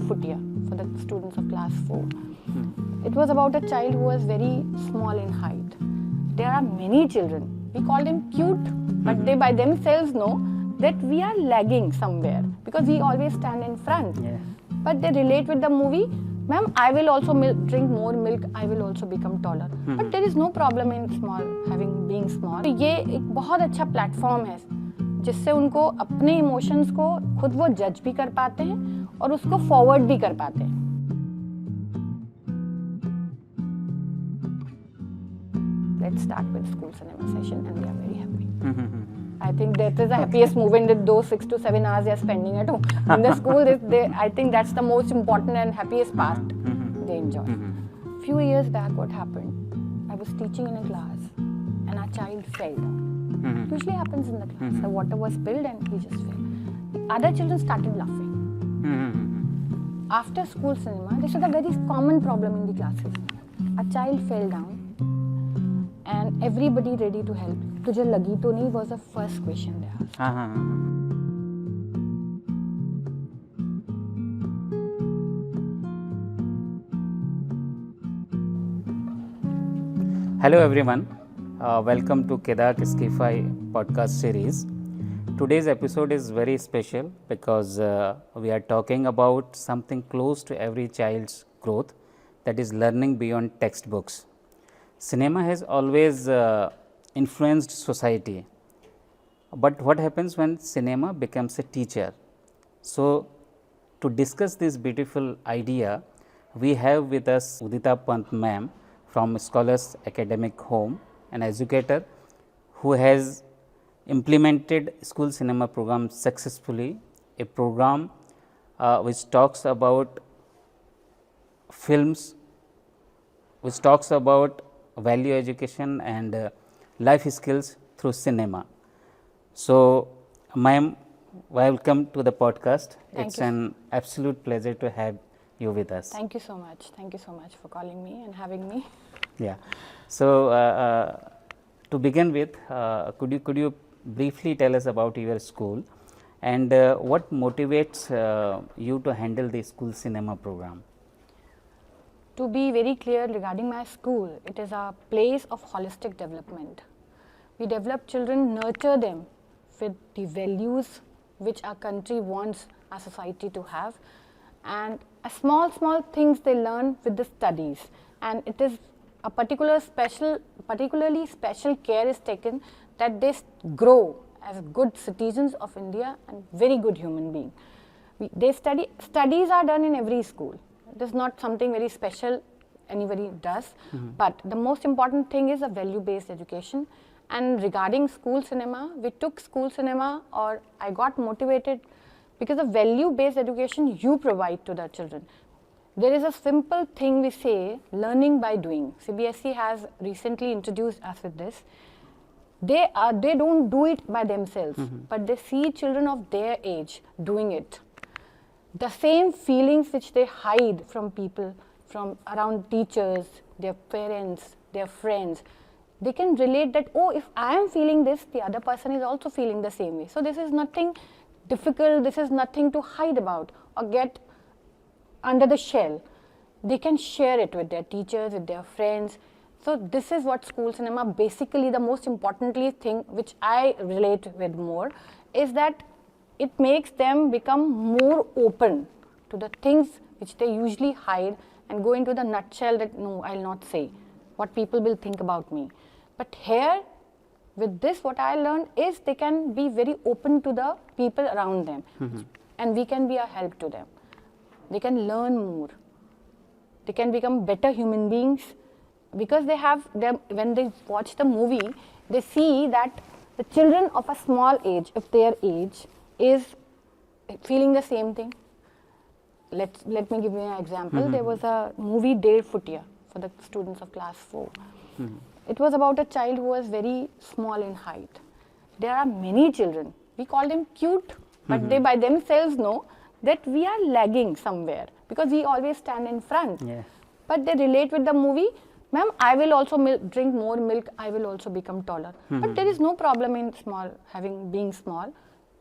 Futia for the students of class 4. It was about a child who was very small in height. There are many children. We call them cute, but they by themselves know that we are lagging somewhere because we always stand in front. Yeah. But they relate with the movie. Ma'am, I will also drink more milk. I will also become taller. But there is no problem in being small. तो ये एक बहुत अच्छा platform है जिससे उनको अपने emotions को खुद वो जज भी कर पाते हैं और उसको फॉरवर्ड भी कर पाते हैं. Let's start with school cinema session and we are very happy. I think that is the happiest moment in those 6 to 7 hours they are spending at home. In the school, I think that's the most important and happiest part they enjoy. Few years back, what happened? I was teaching in a class and our child fell down. Usually happens in the class. The water was spilled and he just fell. The other children started laughing. After school cinema, this was a very common problem in the classes. A child fell down and everybody ready to help. तुझे लगी तो नहीं was the first question they asked. Hello everyone, welcome to Kedar Kiskify podcast series. Today's episode is very special because we are talking about something close to every child's growth, that is learning beyond textbooks. Cinema has always influenced society, but what happens when cinema becomes a teacher? So, to discuss this beautiful idea, we have with us Udita Pant ma'am from Scholars Academic Home, an educator who has implemented school cinema program successfully, a program which talks about films, which talks about value education and life skills through cinema. So, ma'am, welcome to the podcast. It's an absolute pleasure to have you with us. Thank you so much. Thank you so much for calling me and having me. Yeah. So, to begin with, could you briefly tell us about your school and what motivates you to handle the school cinema program? To be very clear regarding my school, it is a place of holistic development. We develop children, nurture them with the values which our country wants our society to have, and small things they learn with the studies, and it is a particularly special care is taken that they grow as good citizens of India and very good human being. Studies are done in every school. It is not something very special anybody does, but the most important thing is a value-based education. And regarding school cinema, we took school cinema, or I got motivated because of value-based education you provide to the children. There is a simple thing we say, learning by doing. CBSE has recently introduced us with this. They don't do it by themselves, but they see children of their age doing it. The same feelings which they hide from people, from around teachers, their parents, their friends, they can relate that, oh, if I am feeling this, the other person is also feeling the same way. So this is nothing difficult, this is nothing to hide about or get under the shell. They can share it with their teachers, with their friends. So this is what school cinema, basically the most importantly thing which I relate with more, is that it makes them become more open to the things which they usually hide and go into the nutshell that no, I'll not say what people will think about me. But here, with this, what I learned is they can be very open to the people around them, and we can be a help to them. They can learn more. They can become better human beings because they have them. When they watch the movie, they see that the children of a small age, if their age is feeling the same thing. Let me give you an example. There was a movie Ded Futia for the students of class 4. It was about a child who was very small in height. There are many children. We call them cute, but they by themselves know that we are lagging somewhere because we always stand in front. Yeah. But they relate with the movie. Ma'am, I will also drink more milk. I will also become taller. But there is no problem in being small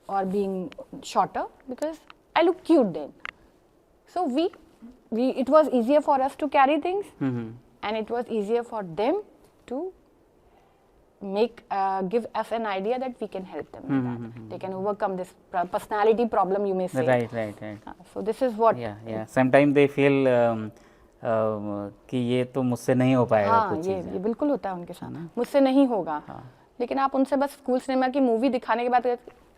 or being shorter because I look cute then. So So it was easier for us to carry things, and it was easier for them to give us an idea that we can help them with that. They can overcome this personality problem, you may say. Right. So this is what. Yeah. Sometimes they feel कि ये तो मुझसे नहीं हो पाएगा कुछ चीज़ें. ये बिल्कुल होता है उनके साथ, मुझसे नहीं होगा. लेकिन आप उनसे बस स्कूल सिनेमा की मूवी दिखाने के बाद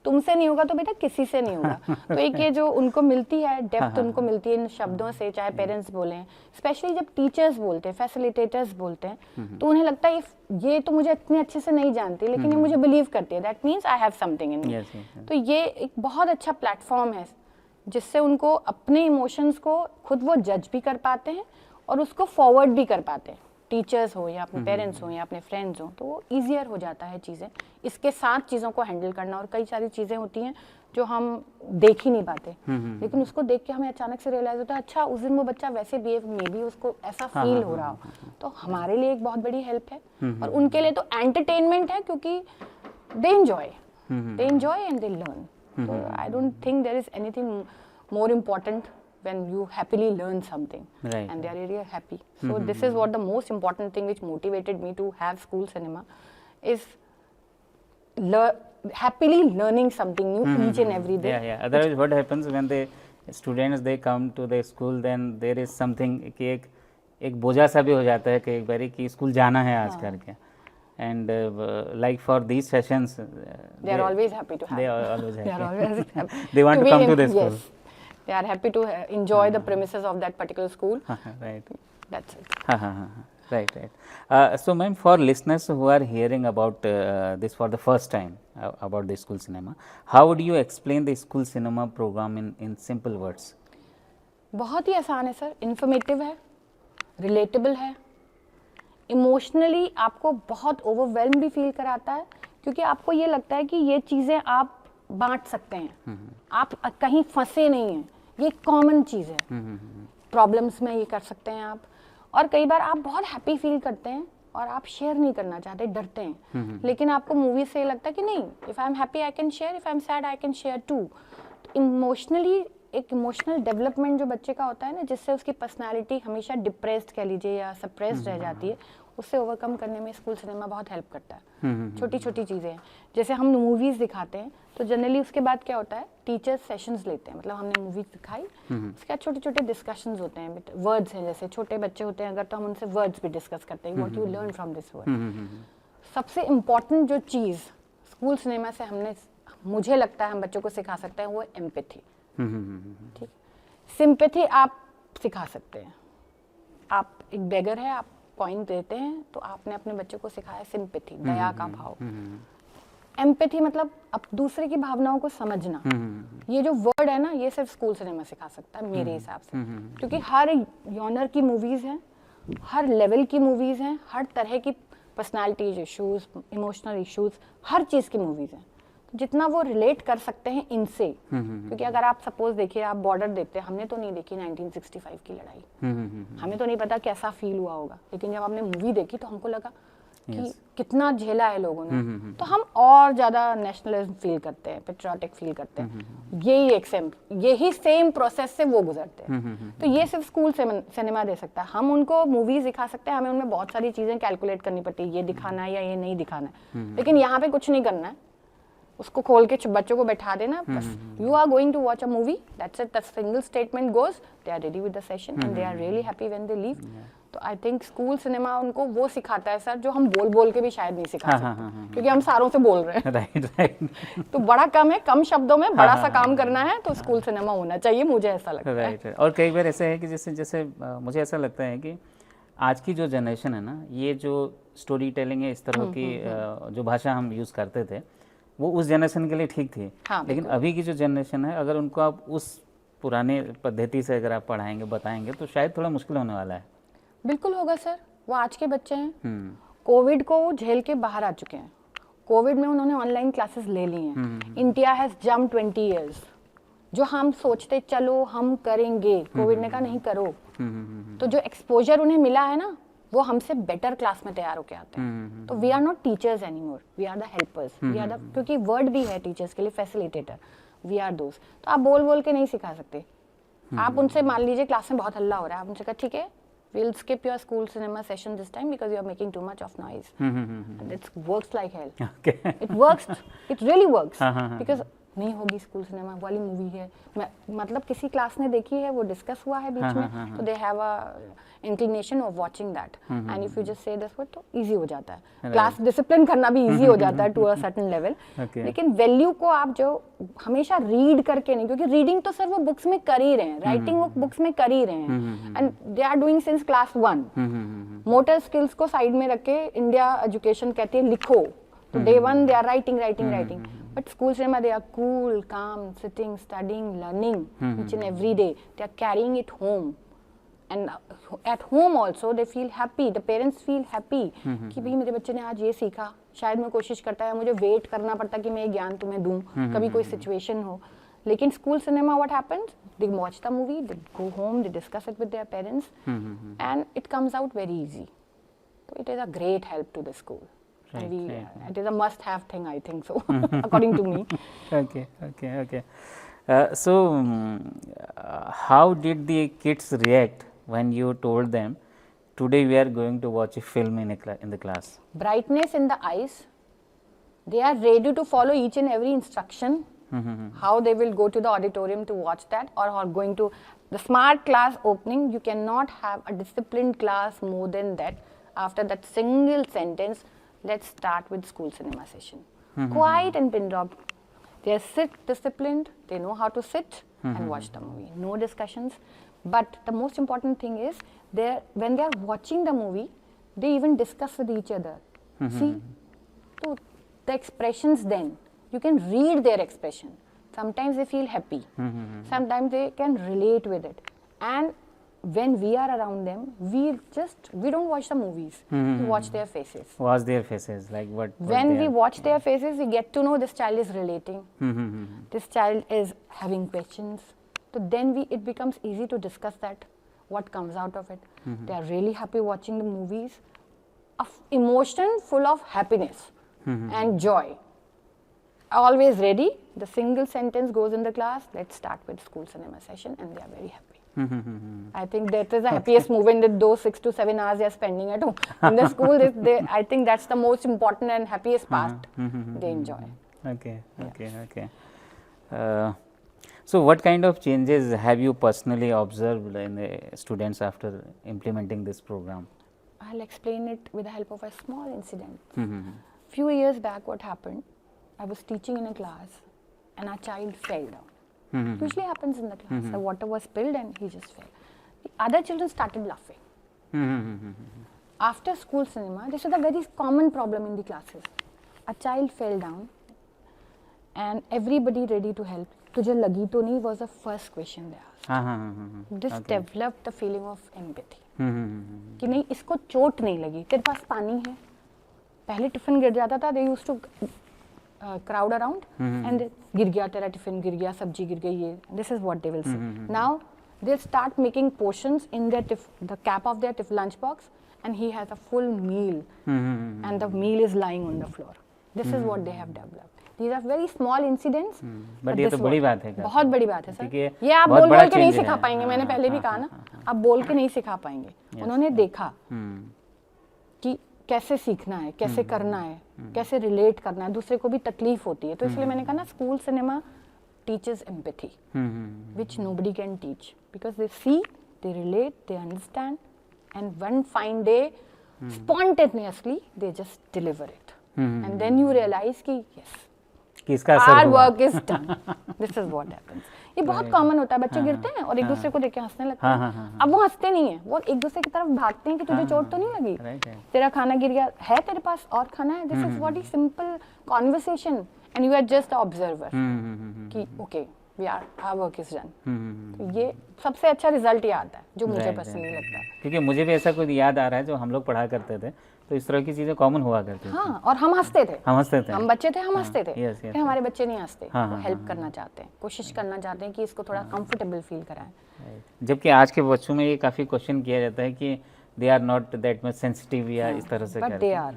तुमसे नहीं होगा तो बेटा किसी से नहीं होगा. तो एक ये जो उनको मिलती है डेप्थ, उनको मिलती है इन शब्दों से, चाहे पेरेंट्स बोलें, स्पेशली जब टीचर्स बोलते हैं, फैसिलिटेटर्स बोलते हैं, तो उन्हें लगता है ये तो मुझे इतने अच्छे से नहीं जानती, लेकिन ये मुझे बिलीव करती है, that means I have something in me. तो ये एक बहुत अच्छा प्लेटफॉर्म है जिससे उनको अपने इमोशंस को खुद वो जज भी कर पाते हैं और उसको फॉरवर्ड भी कर पाते हैं. टीचर्स हो या अपने पेरेंट्स हो या अपने फ्रेंड्स हो, तो वो ईजियर हो जाता है चीज़ें, इसके साथ चीज़ों को हैंडल करना. और कई सारी चीज़ें होती हैं जो हम देख ही नहीं पाते, लेकिन उसको देख के हमें अचानक से रियलाइज होता है अच्छा उस दिन वो बच्चा वैसे बिहेव, मे बी उसको ऐसा फील हो रहा हो. तो हमारे लिए एक बहुत बड़ी हेल्प है, और उनके लिए तो एंटरटेनमेंट है, क्योंकि they enjoy and they learn. So I don't think there is anything more important when you happily learn something, right, and they are really happy. So this is what the most important thing which motivated me to have school cinema is happily learning something new each and every day. Yeah. Otherwise, what happens when the students they come to the school, then there is something कि एक बोझा सा भी हो जाता है कि एक बारी कि स्कूल जाना है आज करके. And like for these sessions, they are always happy to have. They are always happy. They are always happy. They want to come to the school. Yes, they are happy to enjoy the premises of that particular school. Right. That's it. Right. So, ma'am, for listeners who are hearing about this for the first time about the school cinema, how would you explain the school cinema program in simple words? बहुत ही आसान है sir, informative है, relatable है, emotionally आपको बहुत overwhelm भी feel कराता है, क्योंकि आपको ये लगता है कि ये चीज़ें आप बांट सकते हैं, आप कहीं फंसे नहीं हैं, ये कॉमन चीज़ है. प्रॉब्लम्स में ये कर सकते हैं आप, और कई बार आप बहुत हैप्पी फील करते हैं और आप शेयर नहीं करना चाहते, डरते हैं, लेकिन आपको मूवी से लगता है कि नहीं, if I am happy I can share, if I am sad I can share too. Emotionally एक इमोशनल डेवलपमेंट जो बच्चे का होता है ना, जिससे उसकी पर्सनालिटी हमेशा डिप्रेस्ड कह लीजिए या सप्रेस्ड रह जाती है, उससे ओवरकम करने में स्कूल सिनेमा बहुत हेल्प करता है. छोटी छोटी चीज़ें हैं, जैसे हम मूवीज़ दिखाते हैं तो जनरली उसके बाद क्या होता है, टीचर्स सेशंस लेते हैं, मतलब हमने मूवी दिखाई, उसके बाद छोटे छोटे डिस्कशंस होते हैं. वर्ड्स हैं, जैसे छोटे बच्चे होते हैं अगर, तो हम उनसे वर्ड्स भी डिस्कस करते हैं, what you learn from this word. सबसे इम्पॉर्टेंट जो चीज़ स्कूल सिनेमा से मुझे लगता है हम बच्चों को सिखा सकते हैं, वो एम्पैथी. ठीक, सिंपैथी आप सिखा सकते हैं. आप एक बेगर है, आप कॉइन देते हैं, तो आपने अपने बच्चे को सिखाया सिंपैथी, दया का भाव. एम्पैथी मतलब अब दूसरे की भावनाओं को समझना. ये जो वर्ड है ना, ये सिर्फ स्कूल सिनेमा सिखा सकता है मेरे हिसाब से, क्योंकि हर जॉनर की मूवीज हैं, हर लेवल की मूवीज हैं, हर तरह की पर्सनालिटीज इश्यूज, इमोशनल इश्यूज, हर चीज की मूवीज हैं. जितना वो रिलेट कर सकते हैं इनसे, क्योंकि अगर आप सपोज देखिए, आप बॉर्डर देखते हैं, हमने तो नहीं देखी 1965 की लड़ाई, हमें तो नहीं पता कैसा फील हुआ होगा, लेकिन जब हमने मूवी देखी तो हमको लगा कि कितना झेला है लोगों ने. तो हम और ज्यादा नेशनलिज्म फील करते हैं, पेट्रियोटिक फील करते हैं. यही सेम प्रोसेस से वो गुजरते हैं. तो ये सिर्फ स्कूल सिनेमा दे सकता है. हम उनको मूवीज दिखा सकते हैं, हमें उनमें बहुत सारी चीजें कैलकुलेट करनी पड़ती है, ये दिखाना है या ये नहीं दिखाना है, लेकिन यहाँ पे कुछ नहीं करना है, उसको खोल के बच्चों को बैठा देना, बस you are going to watch a movie, that's it. The single statement goes, they are ready with the session and they are really happy when they leave. तो आई थिंक स्कूल सिनेमा उनको वो सिखाता है sir, जो हम बोल बोल के भी शायद नहीं सिखा सकते, क्योंकि हम सारों से बोल रहे हैं. राइट. तो बड़ा कम है, कम शब्दों में बड़ा सा काम करना है, तो स्कूल सिनेमा होना चाहिए, मुझे ऐसा लगता है. राइट. और कई बार ऐसे है कि जैसे मुझे ऐसा लगता है कि आज की जो जनरेशन है ना, ये जो स्टोरी टेलिंग है, इस तरह की जो भाषा हम यूज़ करते थे, वो उस जनरेशन के लिए ठीक थी. लेकिन अभी की जो जनरेशन है, अगर उनको आप उस पुराने पद्धति से अगर आप पढ़ाएंगे, बताएंगे, तो शायद थोड़ा मुश्किल होने वाला है. बिल्कुल होगा सर. वो आज के बच्चे हैं, कोविड को झेल के बाहर आ चुके हैं. कोविड में उन्होंने ऑनलाइन क्लासेस ले ली हैं. India has jump 20 years. जो हम सोचते चलो हम करेंगे, कोविड ने कहा नहीं करो. तो जो एक्सपोजर उन्हें मिला है ना, वो हमसे बेटर क्लास में तैयार होके आते हैं. तो we are not teachers anymore, we are the helpers. We are the, क्योंकि वर्ड भी है टीचर्स के लिए, फैसिलिटेटर. वी आर दोस्त. तो आप बोल बोल के नहीं सिखा सकते, आप उनसे मान लीजिए क्लास में बहुत हल्ला हो रहा है, आप उनसे कहा ठीक है, we'll skip your school cinema session this time because you are making too much of noise. And it works like hell. Okay. It works, it really works. हाँ. Because नहीं होगी स्कूल सिनेमा वाली मूवी है, मतलब किसी class ने देखी है, वो डिस्कस हुआ है बीच में, तो they have a inclination of watching that, and if you just say this word तो इजी हो जाता है, क्लास डिसिप्लिन करना भी इजी हो जाता है टू अ सर्टेन लेवल. लेकिन वैल्यू को आप जो हमेशा रीड करके नहीं, क्योंकि रीडिंग तो सर वो बुक्स में कर ही रहे हैं, राइटिंग वो बुक्स में कर ही रहे हैं, and they are doing since class 1. Motor skills को साइड में रख के इंडिया एजुकेशन कहती है लिखो, तो day 1 they are writing. But school cinema, they are cool, calm, sitting, studying, learning each and every day. They are carrying it home. And at home also they feel happy, the parents feel happy कि भाई मेरे बच्चे ने आज ये सीखा, शायद मैं कोशिश करता है, मुझे वेट करना पड़ता कि मैं ये ज्ञान तुम्हें दूं, कभी कोई सिचुएशन हो. लेकिन school cinema what happens, they watch the movie, they go home, they discuss it with their parents, and it comes out very easy. So it is a great help to the school. And it is a must-have thing, I think so, according to me. Okay. So, how did the kids react when you told them, today we are going to watch a film in the class? Brightness in the eyes. They are ready to follow each and every instruction. How they will go to the auditorium to watch that, or are going to the smart class opening. You cannot have a disciplined class more than that. After that single sentence, let's start with school cinema session. Quiet and pin dropped. They are disciplined, they know how to sit and watch the movie. No discussions. But the most important thing is, when they are watching the movie, they even discuss with each other. See, so the expressions then, you can read their expression. Sometimes they feel happy. Sometimes they can relate with it. And when we are around them, we don't watch the movies. We watch their faces. Watch their faces, like what? When we watch their faces, we get to know this child is relating. This child is having questions. So then it becomes easy to discuss that, what comes out of it. They are really happy watching the movies. Of emotion full of happiness and joy. Always ready. The single sentence goes in the class. Let's start with school cinema session, and they are very happy. I think that is the happiest moment in those 6 to 7 hours they are spending at home. In the school, I think that's the most important and happiest part they enjoy. Okay. So, what kind of changes have you personally observed in the students after implementing this program? I'll explain it with the help of a small incident. Few years back, what happened? I was teaching in a class, and a child fell down. Usually happens in the class. The water was spilled and he just fell. The other children started laughing. After school cinema, this is a very common problem in the classes. A child fell down and everybody ready to help. तुझे लगी तो नहीं was the first question they asked. This developed the feeling of empathy. कि नहीं, इसको चोट नहीं लगी, तेरे पास पानी है. पहले टिफिन गिर जाता था, they used to crowd around and गिर गया तेरा टिफिन, गिर गया सब्जी, गिर गई ये. This is what they will say. Now they start making portions in their the cap of their lunchbox, and he has a full meal, and the meal is lying on the floor. This is what they have developed. These are very small incidents. But ये तो बड़ी बात है. बहुत बड़ी बात है sir. ये आप बोल के नहीं सिखा पाएंगे. मैंने पहले भी कहा ना, आप बोल के नहीं सिखा पाएंगे. उन्होंने देखा कि कैसे सीखना है, कैसे करना है, कैसे रिलेट करना है, दूसरे को भी तकलीफ होती है. तो इसलिए मैंने कहा ना, school cinema teaches empathy, which nobody can teach, because they see, they relate, they understand, and one fine day, spontaneously, they just deliver it. And then you realize कि yes, our work is done. This is what happens. ये बहुत common होता है. बच्चे गिरते हैं और एक दूसरे को देख के हंसने लगते हैं. अब वो हंसते नहीं है, वो एक दूसरे की तरफ भागते हैं कि तुझे चोट तो नहीं लगी, तेरा खाना गिर गया है, तेरे पास और खाना है. This is what is simple conversation, and you are just observer कि okay, we are, our work is done. तो ये सबसे अच्छा रिजल्ट ये आता है जो मुझे पर्सनली लगता है. क्योंकि मुझे भी ऐसा कुछ याद आ रहा है, जो हम लोग पढ़ा करते थे, तो इस तरह की चीजें कॉमन हुआ करती थी. हाँ, और हम हंसते थे. हम बच्चे थे, हम हंसते थे. फिर हमारे बच्चे नहीं हंसते, वो हेल्प करना चाहते हैं, कोशिश करना चाहते हैं कि इसको थोड़ा कंफर्टेबल फील कराएं. जबकि आज के बच्चों में ये काफी क्वेश्चन किया जाता है कि they are not that much sensitive, या इस तरह से. But they are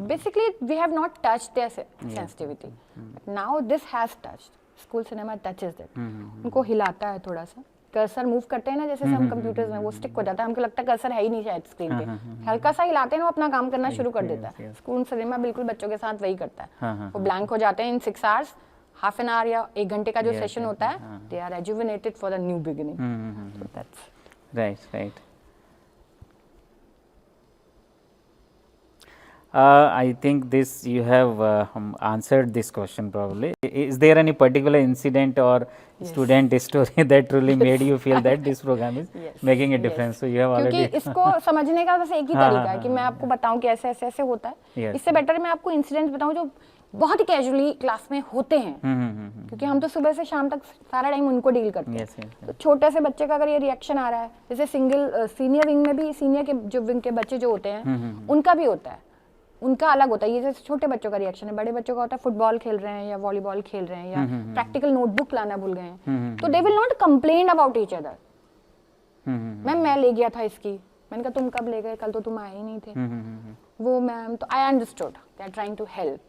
basically, we have not touched their sensitivity. Now this has touched. School cinema touches that. उनको हिलाता है थोड़ा सा, कर्सर मूव करते हैं ना, जैसे हम कंप्यूटर्स में, वो स्टिक हो जाता है, हमको लगता है कर्सर है ही नहीं शायद स्क्रीन पे, हल्का सा हिलाते हैं वो अपना काम करना शुरू कर देता है। स्कूल सिनेमा बिल्कुल बच्चों के साथ वही करता है, वो ब्लैंक हो जाते हैं in 6 hours, half an hour या 1 घंटे का जो सेशन होता है, they are rejuvenated for the new beginning. So that's right. I think this you have answered this question probably. Is there any particular incident or student story that truly made you feel that this program is making a difference? So you have already. क्योंकि इसको समझने का बस एक ही तरीका है कि मैं आपको बताऊं कि ऐसे ऐसे ऐसे होता है। इससे बेटर मैं आपको इंसिडेंट्स बताऊं जो बहुत ही कैजुअली क्लास में होते हैं, क्योंकि हम तो सुबह से शाम तक सारा टाइम उनको डील करते हैं। तो छोटे से बच्चे का अगर ये रिएक्शन आ रहा है, जैसे सीनियर विंग में भी सीनियर के जो विंग के बच्चे जो होते हैं उनका भी होता है, उनका अलग होता है। ये जैसे छोटे बच्चों का रिएक्शन है, बड़े बच्चों का होता है फुटबॉल खेल रहे हैं या वॉलीबॉल खेल रहे हैं या प्रैक्टिकल नोटबुक लाना भूल गए हैं, तो they will not complain about each other. Ma'am मैं ले गया था इसकी, मैंने कहा तुम कब ले गए, कल तो तुम आए ही नहीं थे। वो मैम, तो I understood they are trying to help.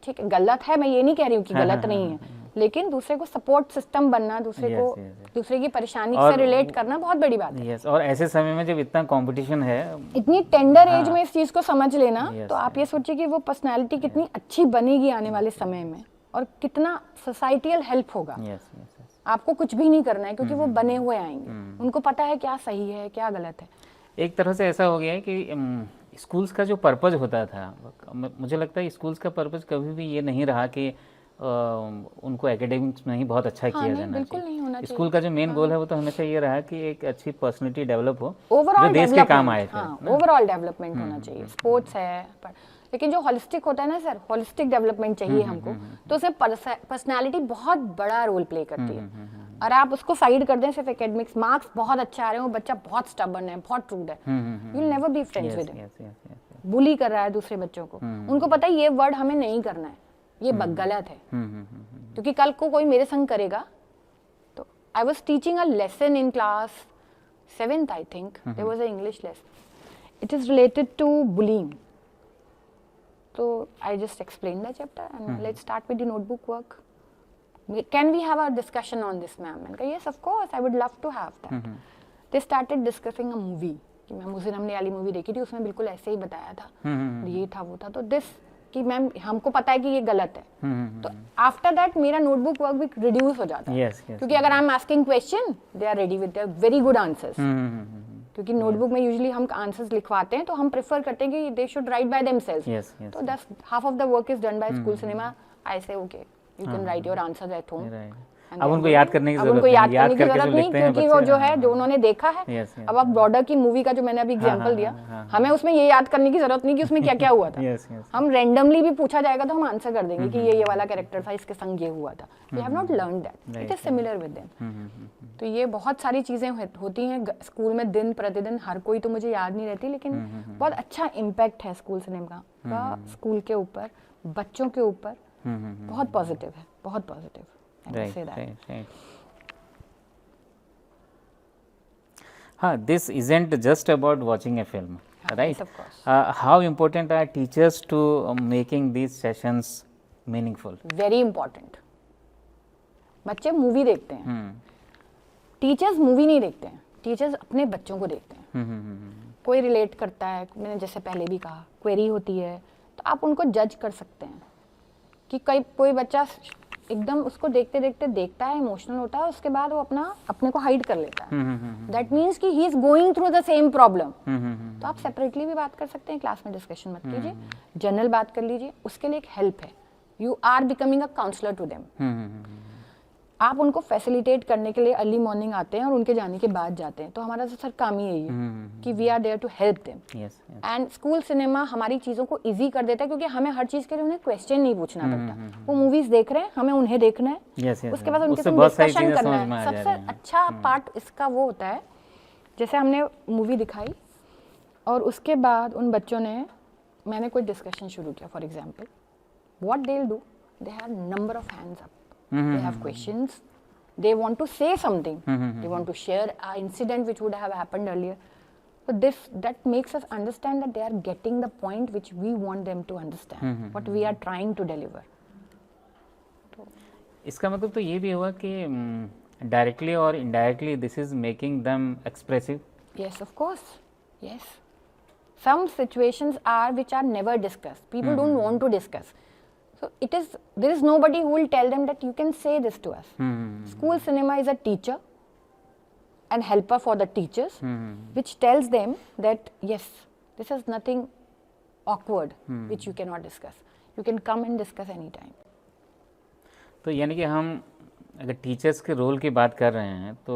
ठीक है, गलत है, मैं ये नहीं कह रही हूँ कि गलत नहीं है, लेकिन दूसरे को सपोर्ट सिस्टम बनना, दूसरे की परेशानी से रिलेट करना बहुत बड़ी बात है। और ऐसे समय में जब इतना कंपटीशन है, इतनी टेंडर एज में इस चीज को समझ लेना, तो आप ये सोचिए कि वो पर्सनालिटी कितनी अच्छी बनेगी आने वाले समय में, और कितना सोसाइटियल हेल्प होगा। आपको कुछ भी नहीं करना है, क्योंकि वो बने हुए आएंगे, उनको पता है क्या सही है क्या गलत है। एक तरह से ऐसा हो गया है कि स्कूल्स का जो पर्पस होता था, मुझे लगता है स्कूल्स का पर्पस कभी भी ये नहीं रहा कि उनको एकेडमिक्स में ही बहुत अच्छा किया जाना चाहिए। स्कूल का जो मेन गोल है वो तो हमेशा ये रहा कि एक अच्छी पर्सनालिटी डेवलप हो जो देश के काम आए थे। ओवरऑल डेवलपमेंट होना चाहिए। स्पोर्ट्स है, लेकिन जो होलिस्टिक होता है ना सर, होलिस्टिक डेवलपमेंट चाहिए हमको, तो उसमें पर्सनालिटी बहुत बड़ा रोल प्ले करती है। और आप उसको साइड कर दें सिर्फ एकेडमिक्स, मार्क्स बहुत अच्छा आ रहे हैं, वो बच्चा बहुत स्टबर्न है, बहुत रूड है, you will never be friends with him. Bully कर रहा है दूसरे बच्चों को, उनको पता है ये वर्ड हमें नहीं करना है, ये गलत है, क्योंकि कल को कोई मेरे संग करेगा। तो I was teaching a lesson in class 7th I think, there was a English lesson, it is related to bullying. तो I just explain the chapter and let's start with the notebook work, can we have a discussion on this ma'am? मैंने कहा yes of course I would love to have that. They started discussing a movie कि ma'am उस दिन हमने वाली movie देखी थी, उसमें बिल्कुल ऐसे ही बताया था, ये था वो था, तो दिस कि मैम हमको पता है कि ये गलत है। तो आफ्टर दैट मेरा नोटबुक वर्क भी रिड्यूस हो जाता है, क्योंकि अगर I am asking question they are ready with their very good answers. क्योंकि नोटबुक में यूजुअली हम आंसर्स लिखवाते हैं, तो हम प्रेफर करते हैं कि they should write by themselves. तो that's half of the work is done by school cinema. I say okay you can write your answers at home. अब उनको याद करने की जरूरत नहीं, क्योंकि वो जो है जो उन्होंने देखा है। अब आप बॉर्डर की मूवी का जो मैंने अभी एग्जांपल दिया, हमें उसमें ये याद करने की जरूरत नहीं कि उसमें क्या क्या हुआ था। हम रैंडमली भी पूछा जाएगा तो हम आंसर कर देंगे कि ये वाला कैरेक्टर था, इसके संग ये हुआ था। We have not learned that, it is similar with them. तो ये बहुत सारी चीजें होती हैं स्कूल में दिन प्रतिदिन, हर कोई तो मुझे याद नहीं रहती, लेकिन बहुत अच्छा इम्पैक्ट है स्कूल सिनेमा का स्कूल के ऊपर, बच्चों के ऊपर, बहुत पॉजिटिव है, बहुत positive. Right. This isn't just about watching a film, right? Yes, of course. How important are teachers to making these sessions meaningful? Very important. बच्चे मूवी देखते हैं, टीचर्स मूवी नहीं देखते हैं, टीचर्स अपने बच्चों को देखते हैं। कोई रिलेट करता है, मैंने जैसे पहले भी कहा, क्वेरी होती है, तो आप उनको जज कर सकते हैं कि कोई बच्चा एकदम उसको देखते देखते देखता है, इमोशनल होता है, उसके बाद वो अपने को हाइड कर लेता है। दैट मीन्स कि he is going through the same problem. तो आप सेपरेटली भी बात कर सकते हैं, क्लास में डिस्कशन मत कीजिए, जनरल बात कर लीजिए, उसके लिए एक हेल्प है। You are becoming a counsellor to them. आप उनको फैसिलिटेट करने के लिए अर्ली मॉर्निंग आते हैं और उनके जाने के बाद जाते हैं, तो हमारा तो सर काम ही यही है कि we are there to help them. And school cinema हमारी चीज़ों को इजी कर देता है, क्योंकि हमें हर चीज़ के लिए उन्हें क्वेश्चन नहीं पूछना पड़ता। वो मूवीज देख रहे हैं, हमें उन्हें देखना है, उसके बाद उनके साथ डिस्कशन करना है। सबसे अच्छा पार्ट इसका वो होता है, जैसे हमने मूवी दिखाई और उसके बाद उन बच्चों ने, मैंने कोई डिस्कशन शुरू किया, for example what they will do, they have number of hands up, they have questions, they want to say something, they want to share an incident which would have happened earlier. So that makes us understand that they are getting the point which we want them to understand, what we are trying to deliver. इसका मतलब तो ये भी हुआ कि directly or indirectly this is making them expressive? Yes, of course. Yes. Some situations are which are never discussed. People don't want to discuss. So there is nobody who will tell them that you can say this to us. School cinema is a teacher and helper for the teachers, which tells them that yes, this is nothing awkward which you cannot discuss. You can come and discuss anytime. तो यानी कि हम अगर teachers के role की बात कर रहे हैं तो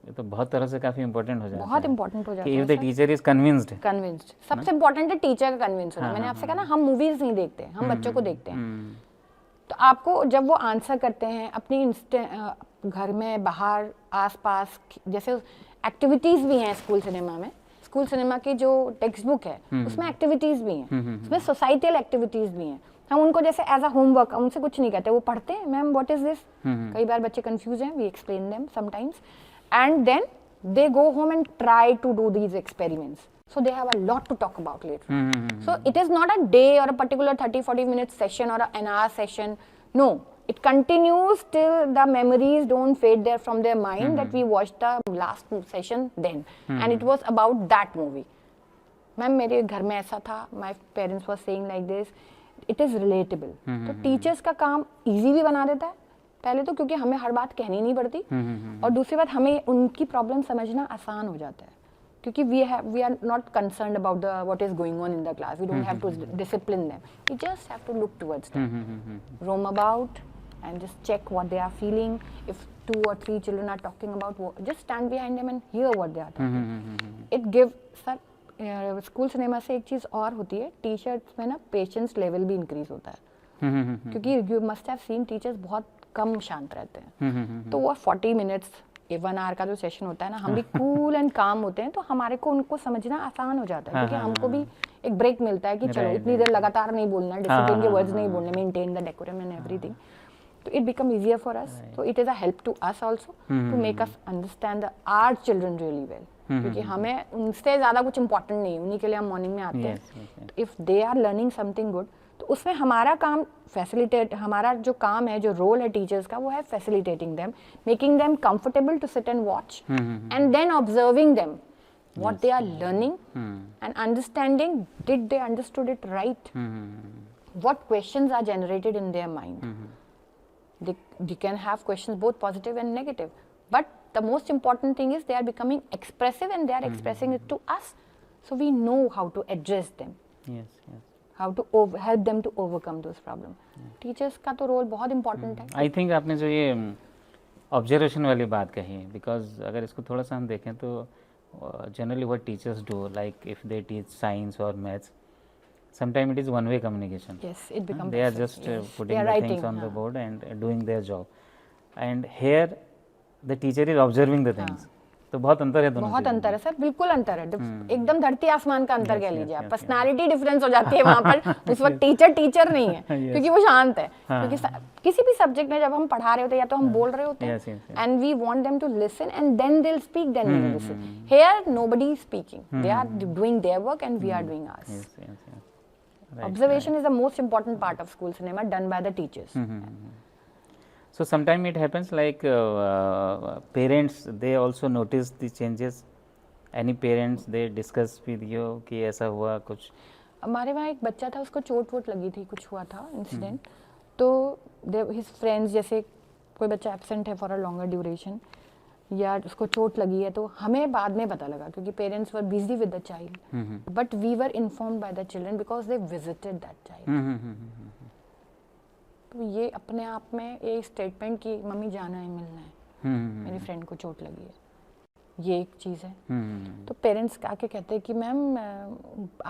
ये तो बहुत तरह से काफ़ी इंपॉर्टेंट हो जाता है. बहुत इंपॉर्टेंट हो जाता कि है. If the teacher is convinced सबसे इम्पोर्टेंट है टीचर का कन्विंस होना. मैंने आपसे कहा ना, हम मूवीज नहीं देखते, हम बच्चों को देखते हैं. तो आपको जब वो आंसर करते हैं अपनी घर में, बाहर, आसपास, जैसे एक्टिविटीज भी हैं स्कूल सिनेमा में. स्कूल सिनेमा की जो टेक्स्ट बुक है उसमें एक्टिविटीज भी हैं, उसमें सोसाइटल एक्टिविटीज भी हैं. हम उनको जैसे एज अ होमवर्क उनसे कुछ नहीं कहते, वो पढ़ते हैं, मैम व्हाट इज दिस. कई बार बच्चे कंफ्यूज हैं, we explain them sometimes, and then they go home and try to do these experiments. So they have a lot to talk about later. So it is not a day or a particular 30-40 minute session or an hour session. No, it continues till the memories don't fade there from their mind that we watched the last session then, and it was about that movie. Ma'am मेरे घर में ऐसा था, my parents were saying like this. It is relatable. तो teachers का काम easy भी बना देता है पहले तो, क्योंकि हमें हर बात कहनी नहीं पड़ती, और दूसरी बात हमें उनकी प्रॉब्लम समझना आसान हो जाता है, क्योंकि we are not concerned about what is going on in the class. We don't have to discipline them. We just have to look towards them, roam about and just check what they are feeling. If 2 or 3 children are talking about, just stand behind them and hear what they are talking. It gives school cinema से एक चीज़ और होती है, teachers में ना patience level भी increase होता है, क्योंकि you must have seen teachers बहुत कम शांत रहते हैं. तो वो 40 मिनट्स 1 आवर का जो सेशन होता है ना, हम भी कूल एंड काम होते हैं, तो हमारे को उनको समझना आसान हो जाता है, क्योंकि हमको भी एक ब्रेक मिलता है कि चलो इतनी देर लगातार नहीं बोलना, डिसिप्लिन के वर्ड्स नहीं बोलने, maintain the decorum and everything. So it become easier for us. So it is a help to us also to make us understand our children really well. क्योंकि हमें उनसे ज़्यादा कुछ इम्पोर्टेंट नहीं है, उन्हीं के लिए हम मॉर्निंग में आते हैं. If they are learning something good, तो उसमें हमारा काम फैसिलिटेट, हमारा जो काम है, जो रोल है टीचर्स का, वो है facilitating them, making them comfortable to sit and watch, and then observing them what they are learning and understanding, did they understood it right, what questions are generated in their mind. They can have questions both positive and negative, but the most important thing is they are becoming expressive and they are expressing it to us, so we know how to address them. How to help them to overcome those problems. Teachers का तो role बहुत important है. I think आपने जो ये observation वाली बात कही है, बिकॉज अगर इसको थोड़ा सा हम देखें तो generally what teachers do, like if they teach science और maths, sometimes it is one way communication. Yes, it becomes they are just putting the things on the board and doing their job, and here the teacher is observing the things. तो बहुत अंतर है दोनों. बहुत अंतर है sir, बिल्कुल अंतर है, एकदम धरती आसमान का अंतर कह लीजिए आप. पर्सनालिटी डिफरेंस हो जाती है वहाँ पर. उस वक्त टीचर नहीं है, क्योंकि वो शांत है. क्योंकि किसी भी सब्जेक्ट में जब हम पढ़ा रहे होते हैं या तो हम बोल रहे होते हैं, and we want them to listen and then they will speak, then we will listen. Here nobody is speaking, they are doing their work and we are doing ours. Observation is the most important part of school cinema, done by the teachers. So sometimes it happens like parents, they also notice the changes. Any parents they discuss with you कि ऐसा हुआ कुछ? हमारे वहाँ एक बच्चा था, उसको चोट वोट लगी थी, कुछ हुआ था इंसिडेंट. तो his friends, जैसे कोई बच्चा एब्सेंट है फॉर अ लॉन्गर ड्यूरेशन या उसको चोट लगी है, तो हमें बाद में पता लगा, क्योंकि parents were busy with the child, but we were informed by the children because they visited that child. तो ये अपने आप में ये स्टेटमेंट कि मम्मी जाना है, मिलना है, मेरी फ्रेंड को चोट लगी है, ये एक चीज़ है. तो पेरेंट्स आके कहते हैं कि मैम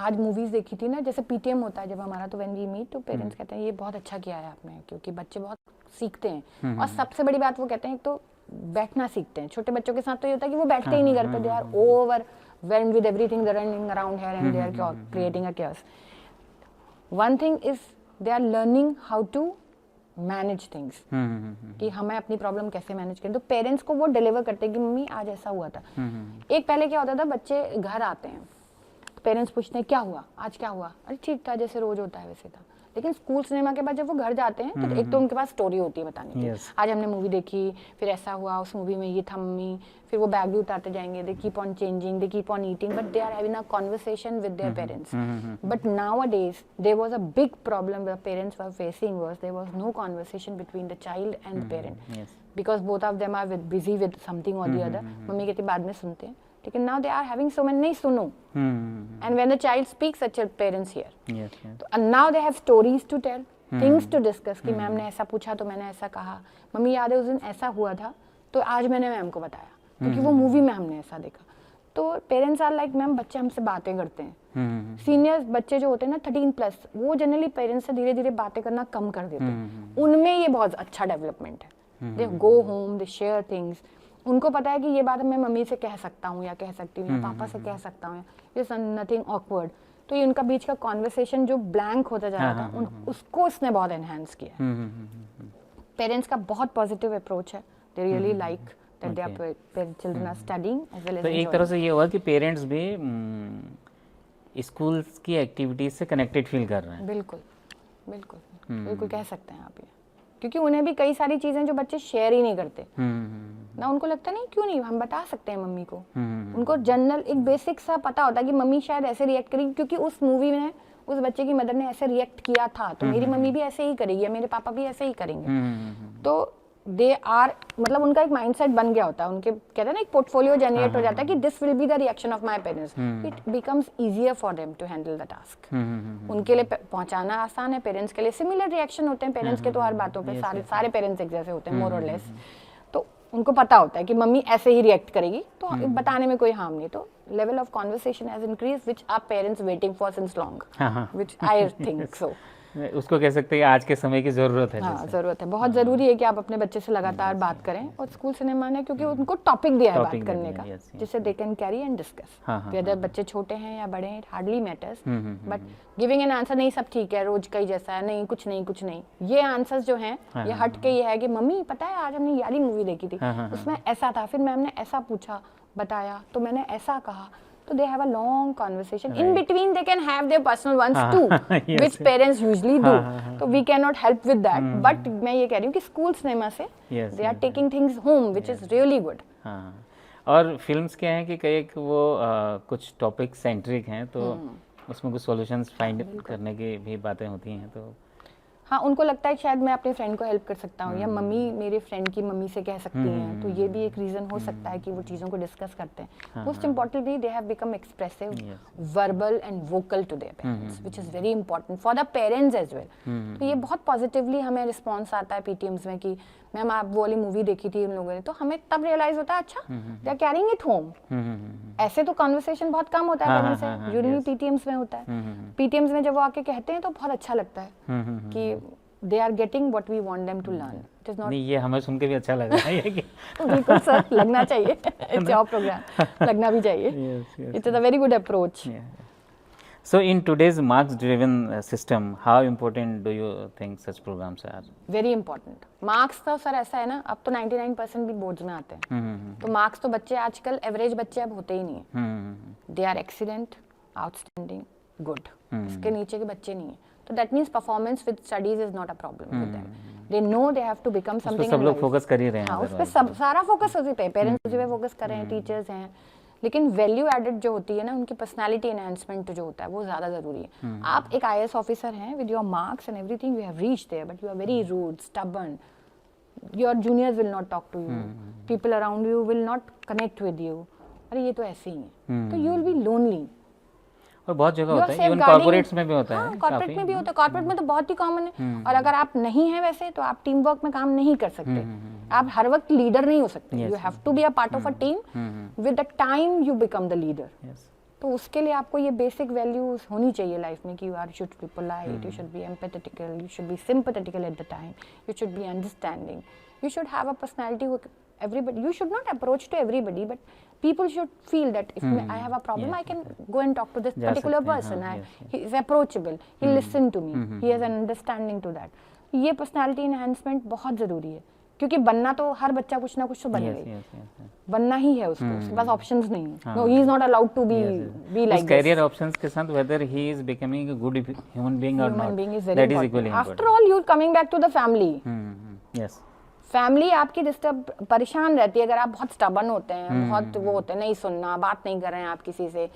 आज मूवीज़ देखी थी ना, जैसे पीटीएम होता है जब हमारा, तो व्हेन वी मीट, तो पेरेंट्स कहते हैं ये बहुत अच्छा किया है आपने, क्योंकि बच्चे बहुत सीखते हैं. और सबसे बड़ी बात वो कहते हैं, तो बैठना सीखते हैं. छोटे बच्चों के साथ तो ये होता है कि वो बैठते ही नहीं घर पे, they are overwhelmed with everything, they are running around here and there, creating a chaos. One thing is they are learning how to manage things, कि हमें अपनी प्रॉब्लम कैसे मैनेज करें. तो पेरेंट्स को वो डिलीवर करते हैं कि मम्मी आज ऐसा हुआ था. एक पहले क्या होता था, बच्चे घर आते हैं, पेरेंट्स पूछते हैं क्या हुआ, आज क्या हुआ, अरे ठीक था, जैसे रोज होता है वैसे था. लेकिन स्कूल सिनेमा के बाद जब वो घर जाते हैं तो एक तो उनके पास स्टोरी होती है बताने की, Yes. आज हमने मूवी देखी, फिर ऐसा हुआ, उस मूवी में ये था मम्मी, फिर वो बैग भी उतारते जाएंगे, they keep on changing, they keep on eating, but they are having a conversation with their parents. But nowadays there was a big problem the parents were facing was there was no conversation between the child and the parent. Yes. Because both of them are busy with something or the other. Mummy कहती बाद में सुनते हैं, लेकिन now they are having so many नहीं सुनो. And when the child speaks, such a parents hear. Yes, yes. And now they have stories to tell, things to discuss कि ma'am ने ऐसा पूछा तो मैंने ऐसा कहा, मम्मी याद है उस दिन ऐसा हुआ था तो आज मैंने मैम को बताया क्योंकि वो मूवी में हमने ऐसा देखा. तो पेरेंट्स आर लाइक मैम बच्चे हमसे बातें करते हैं. सीनियर बच्चे जो होते हैं ना 13+, वो जनरली पेरेंट्स से धीरे धीरे बातें करना कम कर देते हैं. उनमें ये बहुत अच्छा डेवलपमेंट है. दे गो होम, दे शेयर थिंग्स. उनको पता है कि ये बात मैं मम्मी से कह सकता हूँ या कह सकती हूँ या पापा से कह सकता हूँ, इट्स नथिंग ऑकवर्ड. तो ये उनका बीच का कॉन्वर्सेशन जो ब्लैंक होता जा रहा था उसको इसने बहुत एनहांस किया. पेरेंट्स का बहुत पॉजिटिव अप्रोच है. They really like that their children are studying as well as तो एक तरह से ये हुआ कि पेरेंट्स भी स्कूल्स की एक्टिविटीज से कनेक्टेड फील कर रहे हैं. बिल्कुल बिल्कुल बिल्कुल कह सकते हैं आप ये, क्योंकि उन्हें भी कई सारी चीजें जो बच्चे शेयर ही नहीं करते ना, उनको लगता नहीं क्यों नहीं, हम बता सकते हैं मम्मी को. उनको जनरल एक बेसिक सा पता होता है कि मम्मी शायद ऐसे रिएक्ट करेगी क्योंकि उस मूवी में उस बच्चे की मदर ने ऐसे रिएक्ट किया था, तो मेरी मम्मी भी ऐसे ही करेगी या मेरे पापा भी ऐसे ही करेंगे. तो दे आर मतलब उनका एक माइंडसेट बन गया होता है. उनके कहते हैं ना एक पोर्टफोलियो जनरेट हो जाता है कि this will be the reaction of my parents. It becomes easier for them to handle the task. उनके लिए पहुंचाना आसान है, पेरेंट्स के लिए सिमिलर रिएक्शन होते हैं. पेरेंट्स के तो हर बातों पे सारे पेरेंट्स एक जैसे होते हैं मोर और लेस. तो उनको पता होता है कि मम्मी ऐसे ही रिएक्ट करेगी, तो बताने में कोई हार्म नहीं. तो level of conversation has increase which our parents waiting for since long, which I think so. उसको कह सकते हैं आज के समय की जरूरत है. हाँ, जरूरत है, बहुत जरूरी है कि आप अपने बच्चे से लगातार बात करें. और स्कूल सिनेमा ने क्योंकि उनको टॉपिक दिया है बात करने का, जिससे they can carry and discuss. Whether बच्चे छोटे हैं या बड़े हैं, hardly matters. But giving an answer, नहीं सब ठीक है, रोज का ही जैसा है, नहीं कुछ नहीं, ये आंसर्स जो हैं ये हट के ये है कि मम्मी पता है आज हमने यारी मूवी देखी थी, उसमें ऐसा था, फिर मैम ने ऐसा पूछा बताया तो मैंने ऐसा कहा. So they have a long conversation. Right. In between, they can have their personal ones too, yes, which parents usually do. So we cannot help with that. But मैं ये कह रही हूँ कि school cinema से they are taking things home, which is really good. और films क्या हैं कि कई वो कुछ टॉपिक सेंट्रिक हैं, तो उसमें कुछ सॉल्यूशंस फाइंड करने की भी बातें होती हैं. तो हाँ, उनको लगता है शायद मैं अपने फ्रेंड को हेल्प कर सकता हूँ या मम्मी मेरे फ्रेंड की मम्मी से कह सकती हैं, तो ये भी एक रीजन हो सकता है कि वो चीज़ों को डिस्कस करते हैं. Most importantly they have become expressive, verbal and vocal to their parents, which is very important for the parents as well. तो ये बहुत पॉजिटिवली हमें रिस्पॉन्स आता है पीटीएम्स में कि मैम आप वो वाली मूवी देखी थी उन लोगों ने, तो हमें तब रियलाइज होता है अच्छा they are carrying it home. ऐसे तो कन्वर्सेशन बहुत कम होता है पेरेंट्स से, यूजुअली पीटीएम्स में होता है. पीटीएम्स में जब वो आके कहते हैं तो बहुत अच्छा लगता है कि they are getting what we want them to learn. It is not. नहीं, ये हमें सुन के भी अच्छा लग रहा है ये कि बिल्कुल सर, लगना चाहिए. It's your program, लगना भी चाहिए. It is a very good approach. So in today's marks-driven system, how important do you think such programs are? Very important. Marks तो सर ऐसा है ना, अब तो 99% भी बोर्ड्स में आते हैं. तो मार्क्स तो बच्चे आजकल एवरेज बच्चे अब होते ही नहीं है. They are excellent, outstanding, good. इसके नीचे के बच्चे नहीं है. So that means performance with studies is not a problem with them. They know they have to become something. सब लोग फोकस कर ही रहे हैं. हाँ, उस पे सब सारा फोकस उसी पे, पेरेंट्स उसी पे फोकस कर रहे हैं, टीचर्स हैं. लेकिन वैल्यू एडेड जो होती है ना, उनकी पर्सनालिटी एनहांसमेंट जो होता है वो ज़्यादा ज़रूरी है. आप एक IAS ऑफिसर हैं with your marks and everything, you have reached there, but you are very rude, stubborn. Your juniors will not talk to you, people around you will not connect with you. अरे ये तो ऐसे ही है, तो you will be lonely. और बहुत जगह होता है, इवन कॉर्पोरेट्स में भी होता है. कॉर्पोरेट में भी होता है, कॉर्पोरेट में तो बहुत ही कॉमन है. और अगर आप नहीं हैं वैसे तो आप टीम वर्क में काम नहीं कर सकते. आप हर वक्त लीडर नहीं हो सकते. You have to be a part of a team. With the time you become the leader. तो उसके लिए आपको ये बेसिक वैल्यूज होनी चाहिए लाइफ में कि you are should be polite, you should be empathetical, you should be sympathetical at the time, you should be understanding, you should have a personality who everybody, you should not approach to everybody, but people should feel that if I have a problem, I can go and talk to this particular person. He is approachable, he listen to me, he has an understanding to that. ये personality enhancement बहुत ज़रूरी है. क्योंकि बनना तो हर बच्चा कुछ ना कुछ तो बनेगा ही, बनना ही है उसको, उसके पास ऑप्शंस नहीं है. No, he is not allowed to be like this. Career options के साथ whether he is becoming a good human being or Human not, being is very that is important. equally important. After all, you're coming back to the family. Yes. Family आपकी disturb परेशान रहती है अगर आप बहुत stubborn होते हैं, बहुत वो होते हैं, नहीं सुनना, बात नहीं कर रहे हैं आप किसी से.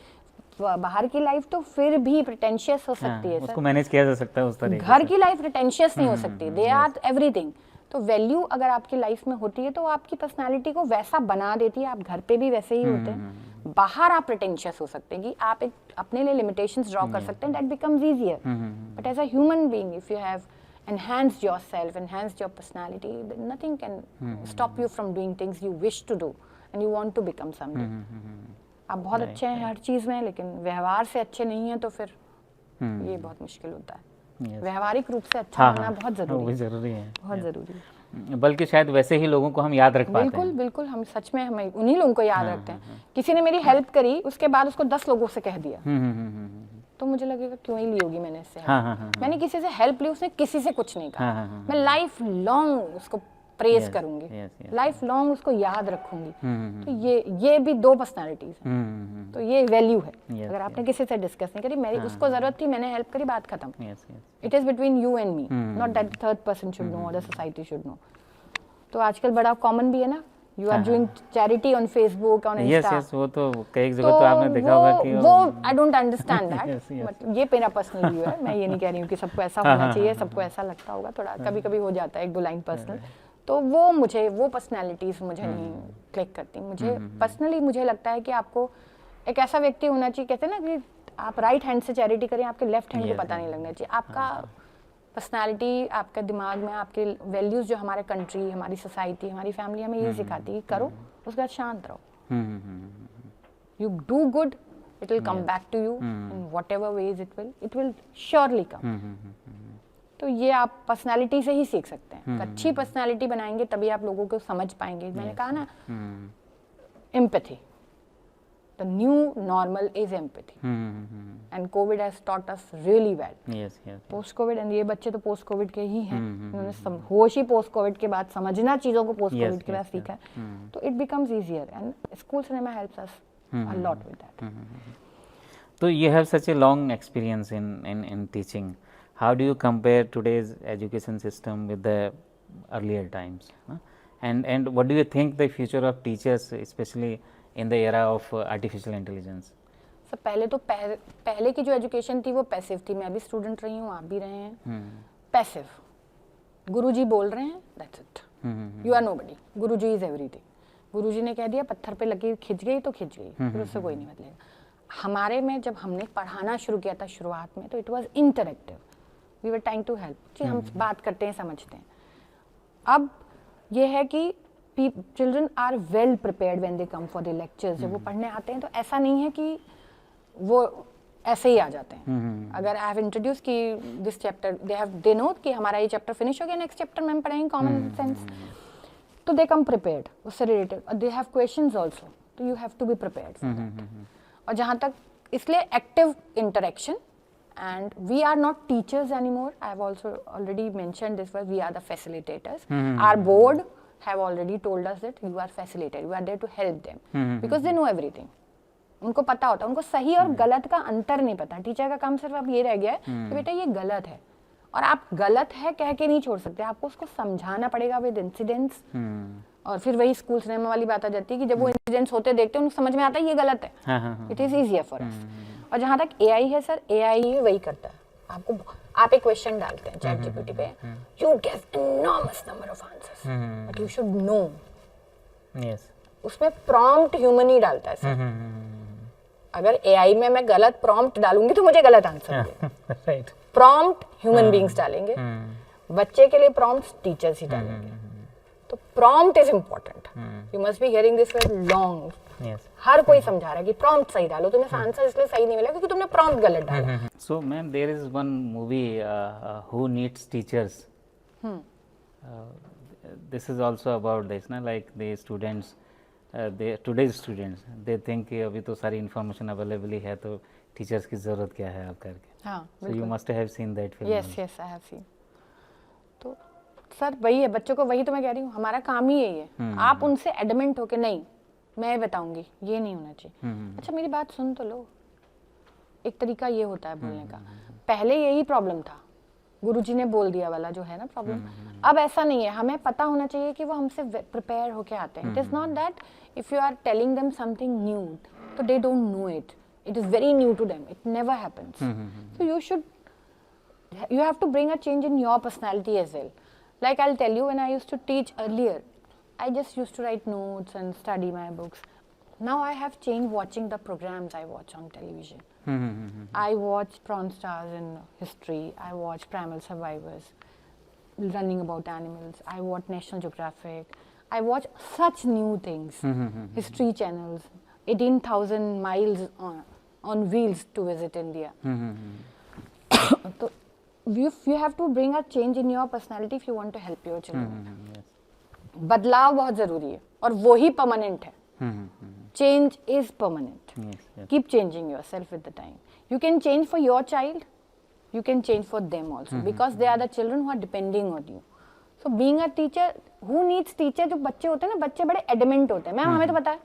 बाहर की लाइफ तो फिर भी प्रिटेंशियस हो सकती है उसको सर. मैनेज किया जा सकता है उस तरीके घर से. की लाइफ प्रिटेंशियस नहीं हो सकती. They are everything. तो वैल्यू अगर आपकी लाइफ में होती है तो आपकी पर्सनालिटी को वैसा बना देती है. आप घर पे भी वैसे ही होते हैं, बाहर आप प्रिटेंशियस हो सकते हैं कि आप एक अपने लिए लिमिटेशंस ड्रॉ कर सकते हैं. That becomes easier. But as a human being, if you have enhanced yourself, enhanced your personality, then nothing can stop you from doing things you wish to do and you want to become someday. आप बहुत अच्छे हैं हर चीज़ में, लेकिन व्यवहार से अच्छे नहीं हैं तो फिर ये बहुत मुश्किल होता है. व्यवहारिक रूप से अच्छा होना बहुत ज़रूरी है. बहुत ज़रूरी है. बल्कि शायद वैसे ही लोगों को हम याद रख पाते हैं. बिल्कुल बिल्कुल. हम सच में हमें उन्हीं लोगों को याद रखते हैं. किसी ने मेरी हेल्प करी, उसके बाद उसको 10 लोगों से कह दिया, तो मुझे लगेगा क्यों ही ली होगी मैंने इससे. मैंने किसी से हेल्प ली, उसने किसी से कुछ नहीं कहा. मैं लाइफ लॉन्ग उसको प्रेज करूंगी, लाइफ लॉन्ग उसको याद रखूंगी. तो ये भी दो पर्सनालिटीज हैं. तो ये वैल्यू है. अगर आपने किसी से डिस्कस नहीं करी, मेरी उसको जरूरत थी, मैंने हेल्प करी, बात खत्म. It is between you and me, not that third person should know और द सोसाइटी शुड नो. तो आजकल बड़ा कॉमन भी है ना, you are doing charity on Facebook, on Insta. Yes, वो तो कई जगह तो आपने देखा होगा कि वो I don't understand that. But ये मेरा पर्सनल व्यू है. मैं ये नहीं कह रही हूँ कि सबको ऐसा होना चाहिए, सबको ऐसा लगता होगा. थोड़ा कभी कभी हो जाता है एक दो लाइन पर्सनल. तो वो पर्सनैलिटीज मुझे नहीं क्लिक करती. मुझे पर्सनली मुझे लगता है कि आपको एक ऐसा व्यक्ति होना चाहिए, कहते हैं ना कि आप राइट हैंड से चैरिटी करें, आपके लेफ्ट हैंड को पता नहीं लगना चाहिए. आपका पर्सनालिटी, आपके दिमाग में आपके वैल्यूज जो हमारे कंट्री, हमारी सोसाइटी, हमारी फैमिली हमें ये सिखाती है, करो, उसके बाद शांत रहो. You do good, it will come back to you in whatever ways it will surely come. तो ये आप पर्सनालिटी से ही सीख सकते हैं. अच्छी पर्सनालिटी बनाएंगे तभी आप लोगों को समझ पाएंगे. मैंने कहा ना, empathy, the new normal is empathy. And COVID has taught us really well. Yes. Post COVID, and ये बच्चे तो post COVID के ही हैं. उन्होंने होश ही post COVID के बाद, समझना चीज़ों को post COVID के बाद सीखा. तो it becomes easier, and school cinema helps us a lot with that. So you have such a long experience in teaching. How do you compare today's education system with the earlier times? And what do you think the future of teachers, especially in the era of artificial intelligence? So पहले तो पहले की जो education थी वो passive थी. मैं भी स्टूडेंट रही हूँ, आप भी रहे हैं. पैसिव, गुरुजी बोल रहे हैं, that's it. You are nobody. Guruji is everything. Guruji ने कह दिया, पत्थर पे लकीर खिंच गई तो खिंच गई, फिर उससे कोई नहीं बदलेगा. हमारे में जब हमने पढ़ाना शुरू किया था शुरुआत में, तो it was interactive. We were trying to help. जी, हम बात करते हैं, समझते हैं. अब ये है कि children are well prepared when they come for the lectures. जब वो पढ़ने आते हैं तो ऐसा नहीं है कि वो ऐसे ही आ जाते हैं. अगर आई हैव इंट्रोड्यूस कि दिस चैप्टर, दे नो कि हमारा ये चैप्टर फिनिश हो गया, नेक्स्ट चैप्टर में हम पढ़ेंगे कॉमन सेंस. तो दे कम प्रिपेयर्ड उससे रिलेटेड. और दे हैव क्वेश्चंस आल्सो, तो you have to be prepared for that. और जहाँ तक इसलिए active interaction, and we are not teachers anymore. I have also already mentioned this, where we are the facilitators. Our board have already told us that you are facilitator, you are there to help them, because they know everything. उनको पता होता है, उनको सही और गलत का अंतर नहीं पता. टीचर का काम सिर्फ अब ये रह गया है कि बेटा ये गलत है, और आप गलत है कह के नहीं छोड़ सकते, आपको उसको समझाना पड़ेगा विद इंसिडेंट्स. और फिर वही स्कूल सिनेमा वाली बात आ जाती है कि जब वो इंसिडेंट्स होते देखते हैं, उनको समझ में आता है ये गलत है. It is easier for us. और जहाँ तक एआई है सर, एआई वही करता है. आपको, आप एक क्वेश्चन डालते हैं चैट जीपीटी पे, you get enormous number of answers, but you should know. Yes, उसमें प्रॉम्प्ट ह्यूमन ही डालता है सर. अगर एआई में मैं गलत प्रॉम्प्ट डालूंगी तो मुझे गलत आंसर मिलेगा. राइट. प्रॉम्प्ट ह्यूमन बीइंग्स डालेंगे, बच्चे के लिए प्रॉम्प्ट्स टीचर्स ही डालेंगे. तो prompt is important. You must be hearing this for long. हर कोई समझा रहा है कि प्रॉम्प्ट सही डालो. तुम्हें आंसर इसलिए सही नहीं मिला क्योंकि तुमने प्रॉम्प्ट गलत डाला. So ma'am, there is one movie who needs teachers. This is also about this, na, like the students, today's students, they think कि अभी तो सारी information available ही है, तो teachers की जरूरत क्या है आप करके. हाँ, so you must have seen that film. Yes, I have seen. तो सर वही है, बच्चों को वही तो मैं कह रही हूँ, हमारा काम ही यही है। आप उनसे एडमेंट हो के नहीं मैं बताऊंगी, ये नहीं होना चाहिए। अच्छा मेरी बात सुन तो लो, एक तरीका ये होता है बोलने का। पहले यही प्रॉब्लम था, गुरुजी ने बोल दिया वाला जो है ना प्रॉब्लम। अब ऐसा नहीं है, हमें पता होना चाहिए कि वो हमसे प्रिपेयर होके आते हैं। It is not that if you are telling them something new तो they don't know it, it is very new to them, it never happens. So you have to bring a change in your personality as well. Like I'll tell you, when I used to teach earlier, I just used to write notes and study my books. Now I have changed watching the programs I watch on television. I watch Prawn Stars in history, I watch Primal Survivors, running about animals, I watch National Geographic, I watch such new things, history channels, 18,000 miles on wheels to visit India. So you have to bring a change in your personality if you want to help your children. बदलाव बहुत जरूरी है और वो ही permanent है. Change is permanent. Keep changing yourself with the time. You can change for your child, you can change for them also, because they are the children who are depending on you. So being a teacher, who needs teacher? जो बच्चे होते हैं ना, बच्चे बड़े adamant होते हैं. Ma'am हमें तो पता है,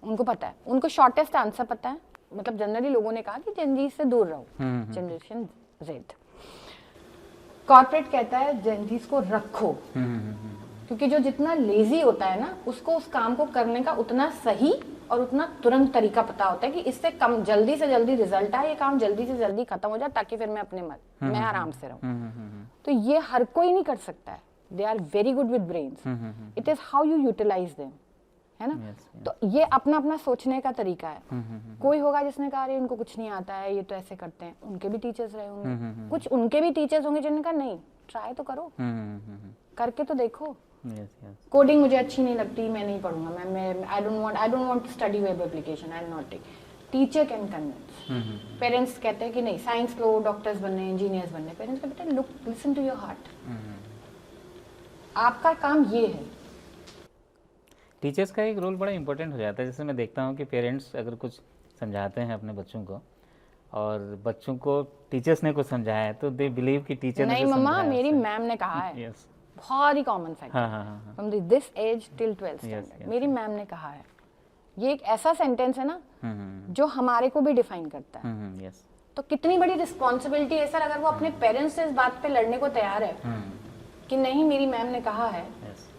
उनको पता है, उनको शॉर्टेस्ट आंसर पता है. मतलब जनरली लोगों ने कहा कि जेनजी से दूर रहो, जनरेशन जेड. कॉर्पोरेट कहता है जेनजीज को रखो, क्योंकि जो जितना लेजी होता है ना, उसको उस काम को करने का उतना सही और उतना तुरंत तरीका पता होता है कि इससे कम जल्दी से जल्दी रिजल्ट आए, ये काम जल्दी से जल्दी खत्म हो जाए ताकि फिर मैं अपने मैं आराम से रहूं. तो ये हर कोई नहीं कर सकता है. They are very good with brains. It is how you utilise them, है ना. तो ये अपना अपना सोचने का तरीका है. कोई होगा जिसने कहा अरे उनको कुछ नहीं आता है, ये तो ऐसे करते हैं. उनके भी टीचर्स रहे होंगे, कुछ उनके भी टीचर्स होंगे जिन्होंने कहा नहीं, ट्राई तो करो, करके तो देखो. कोडिंग मुझे अच्छी नहीं लगती, मैं नहीं पढ़ूंगा, मैं I don't want to study web application, I will not take. Teacher can convince. Parents कहते हैं कि नहीं साइंस लो, डॉक्टर्स बनने, इंजीनियर्स बनने. पेरेंट्स कहते हैं look, listen to your heart. आपका काम ये है. टीचर्स का एक रोल बड़ा इंपॉर्टेंट हो जाता है. जैसे मैं देखता हूँ कि पेरेंट्स अगर कुछ समझाते हैं अपने बच्चों को और बच्चों को टीचर्स ने कुछ समझाया है तो दे बिलीव कि टीचर ने नहीं मम्मा मेरी मैम ने कहा है. बहुत ही common fact from this age till 12th standard. मेरी मैम ने कहा है. ये एक ऐसा सेंटेंस है ना जो हमारे को भी डिफाइन करता है. तो कितनी बड़ी रिस्पॉन्सिबिलिटी है सर, अगर वो अपने पेरेंट्स से इस बात पे लड़ने को तैयार है कि नहीं मेरी मैम ने कहा है,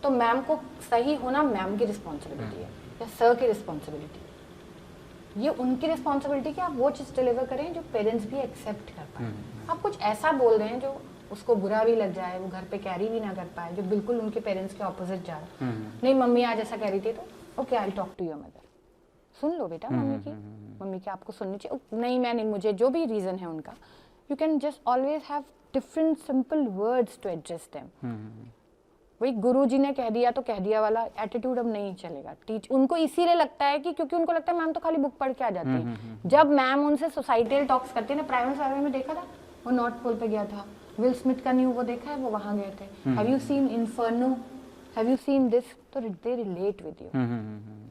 तो मैम को सही होना मैम की रिस्पॉन्सिबिलिटी है या सर की रिस्पॉन्सिबिलिटी. ये उनकी रिस्पॉन्सिबिलिटी कि आप वो चीज़ डिलीवर करें जो पेरेंट्स भी एक्सेप्ट कर पाए. आप कुछ ऐसा बोल रहे हैं जो उसको बुरा भी लग जाए, वो घर पे कैरी भी ना कर पाए, जो बिल्कुल उनके पेरेंट्स के ऑपोजिट जा रहा है. नहीं मम्मी आज ऐसा कह रही थी, तो okay I talk to your mother. सुन लो बेटा मम्मी की आपको सुननी चाहिए. नहीं मैं नहीं, मुझे जो भी रीज़न है उनका, you can just always have different simple words to address them. वही गुरुजी ने कह दिया तो कह दिया वाला एटीट्यूड अब नहीं चलेगा. उनको इसीलिए लगता है कि क्योंकि उनको लगता है मैम तो खाली बुक पढ़ के आ जाती है. जब मैम उनसे सोसाइटल टॉक्स करती है ना, प्राइवेट सर्वे में देखा था, वो नॉर्थ पोल पे गया था, विल स्मिथ का न्यू वो देखा है, वो वहां गए थे. Have you seen Inferno, have you seen this, तो they relate with you.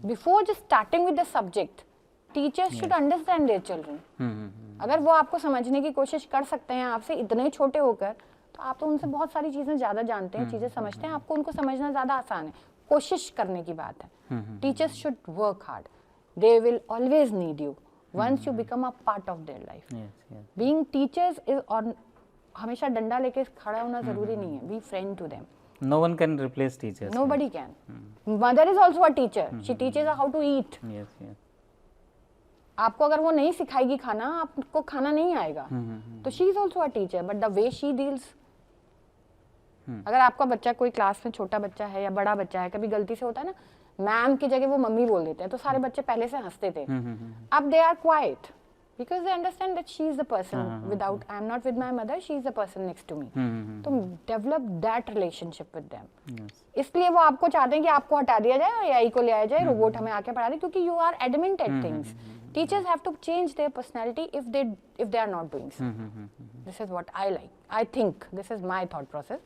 Before just starting with the subject, teachers should understand their children. अगर वो आपको समझने की कोशिश कर सकते हैं आपसे इतने छोटे होकर, तो आप तो उनसे बहुत सारी चीजें ज्यादा जानते हैं, चीजें समझते हैं. आपको उनको समझना ज्यादा आसान है. कोशिश करने की बात है. Teachers should work hard. They will always need you once you become a part of their life. Being teachers is, और हमेशा डंडा लेके खड़ा होना जरूरी नहीं है. Be friend to them. No one can replace teachers. Nobody can. Mother is also a teacher. She teaches how to eat. आपको अगर वो नहीं सिखाएगी खाना, आपको खाना नहीं आएगा. तो she is also a teacher, but the way she deals. अगर आपका बच्चा कोई क्लास में छोटा बच्चा है या बड़ा बच्चा है, कभी गलती से होता है ना, मैम की जगह वो मम्मी बोल देते हैं, तो सारे बच्चे पहले से हंसते थे. अब they are quiet because they understand that she is the person. Without I am not with my mother, she is the person next to me. तो develop that relationship with them. इसलिए वो आपको चाहते हैं कि आपको हटा दिया जाए और एआई को ले आया जाए, रोबोट हमें आके पढ़ा दे, क्योंकि you are adamant at things. Teachers have to change their personality if they are not doing so. This is what I like. I think this is my thought process.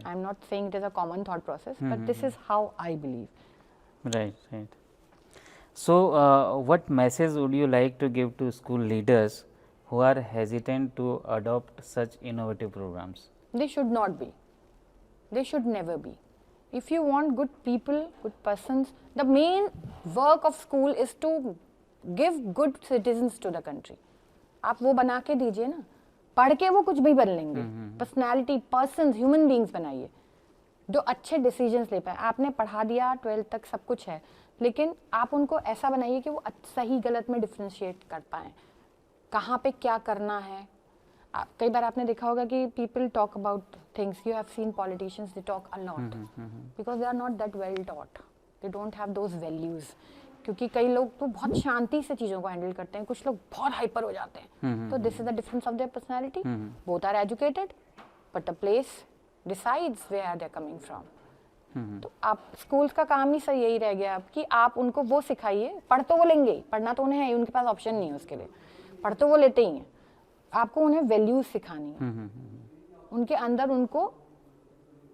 I am not saying it is a common thought process, but this is how I believe. Right. So, what message would you like to give to school leaders who are hesitant to adopt such innovative programs? They should not be. They should never be. If you want good people, good persons, the main work of school is to give good citizens to the country. आप वो बना के दीजिए ना, पढ़ के वो कुछ भी बन लेंगे. पर्सनैलिटी, पर्सन्स, ह्यूमन बींग्स बनाइए जो अच्छे डिसीजंस ले पाए. आपने पढ़ा दिया 12th तक, सब कुछ है, लेकिन आप उनको ऐसा बनाइए कि वो सही गलत में डिफ्रेंशिएट कर पाएँ, कहाँ पे क्या करना है. कई बार आपने देखा होगा कि people talk about things, you have seen politicians, they talk a lot because they are not that well taught, they don't have those values. क्योंकि कई लोग तो बहुत शांति से चीज़ों को हैंडल करते हैं, कुछ लोग बहुत हाइपर हो जाते हैं. तो this is the difference of their personality. Both are educated but the place decides where are they coming from. तो आप स्कूल्स का काम ही सर यही रह गया अब कि आप उनको वो सिखाइए. पढ़ तो वो लेंगे, पढ़ना तो उन्हें है, उनके पास ऑप्शन नहीं है उसके लिए, पढ़ तो वो लेते ही हैं. आपको उन्हें वैल्यूज सिखानी है, उनके अंदर उनको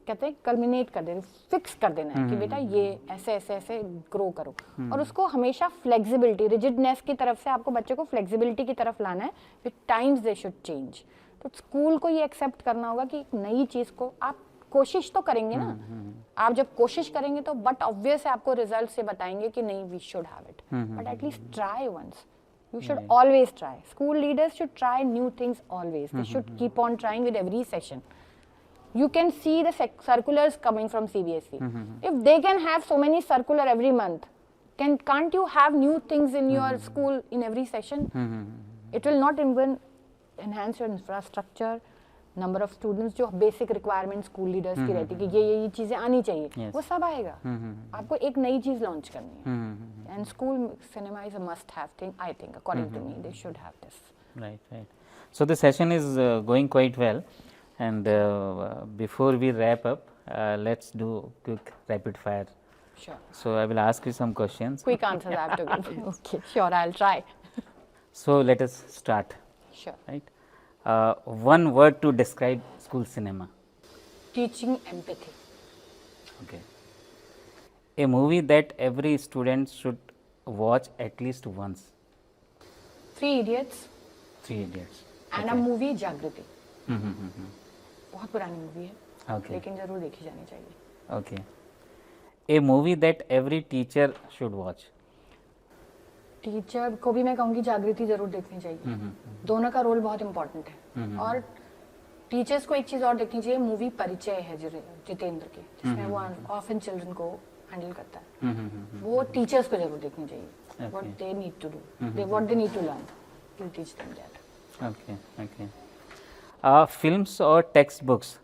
कहते हैं कल्मिनेट कर देना, फिक्स कर देना है कि बेटा ये ऐसे ऐसे ऐसे ग्रो करो. और उसको हमेशा फ्लेक्सिबिलिटी, रिजिडनेस की तरफ से आपको बच्चे को फ्लेक्सिबिलिटी की तरफ लाना है. With times they should change. तो स्कूल को ये एक्सेप्ट करना होगा कि एक नई चीज को आप कोशिश तो करेंगे ना. आप जब कोशिश करेंगे तो बट ऑब्वियस है आपको रिजल्ट से बताएंगे कि नहीं we should have it, but at least try once. You should always try. School leaders should try new things always. They should keep on trying with every session. You can see the circulars coming from CBSE. If they can have so many circular every month, can't you have new things in your school in every session? It will not even enhance your infrastructure. Number of students जो basic requirement school leaders की रहती है कि ये चीजें आनी चाहिए, वो सब आएगा. आपको एक नई चीज लॉन्च करनी है. And school cinema is a must have thing, I think, according to me they should have this. Right. So the session is going quite well, and before we wrap up, let's do quick rapid fire. Sure. So I will ask you some questions. Quick answers I have to give. Okay, sure, I'll try. So let us start. Sure. Right. One word to describe school cinema. Teaching empathy. Okay. A movie that every student should watch at least once. 3 Idiots. 3 Idiots. And a movie Jagriti. बहुत पुरानी movie है, Okay. लेकिन जरूर देखी जानी चाहिए. Okay. A movie that every teacher should watch. Teacher को भी मैं कहूँगी जागृति जरूर देखनी चाहिए. दोनों का रोल बहुत इम्पोर्टेंट है. और टीचर्स को एक चीज और देखनी चाहिए, मूवी परिचय है जितेंद्र की, जिसमें वो ऑर्फन चिल्ड्रन को हैंडल करता है. वो टीचर्स को जरूर देखनी चाहिए. What they need to do, what they need to learn, will teach them that. Okay. Films or textbooks,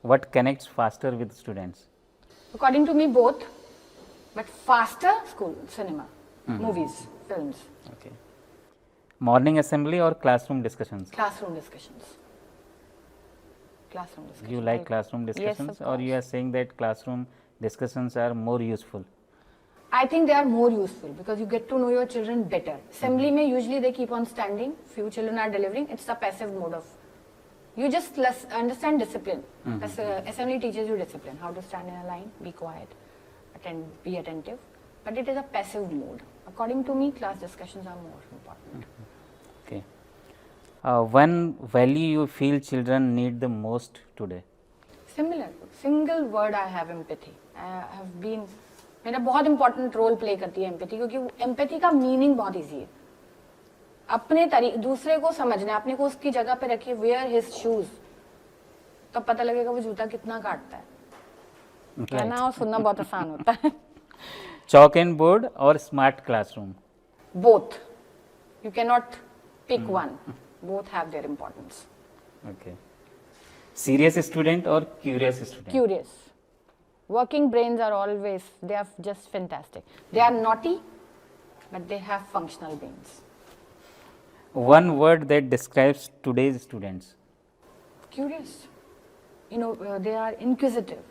what connects faster with students? According to me, both, but faster school cinema, movies, films. Okay. Morning assembly or classroom discussions? Classroom discussions. You like classroom discussions, Yes, of or you are course. saying that classroom discussions are more useful? I think they are more useful because you get to know your children better. Assembly mein usually they keep on standing, few children are delivering. It's the passive mode of, you just understand discipline. Assembly teaches you discipline, how to stand in a line, be quiet, be attentive. But it is a passive mode. According to me, class discussions are more important. Okay. One value you feel children need the most today? Similar, single word I have, empathy. I have been, मेरा बहुत important role play करती है empathy, क्योंकि empathy का meaning बहुत easy है. अपने दूसरे को समझना, अपने को उसकी जगह पे रखिए, wear his shoes, तब पता लगेगा वो जूता कितना काटता है. कहना और सुनना बहुत आसान होता है. Chalk and board or smart classroom? Both. You cannot pick one. Both have their importance. Okay. Serious student or curious student? Curious. Working brains are always, they are just fantastic. They are naughty, but they have functional brains. One word that describes today's students? Curious. They are inquisitive.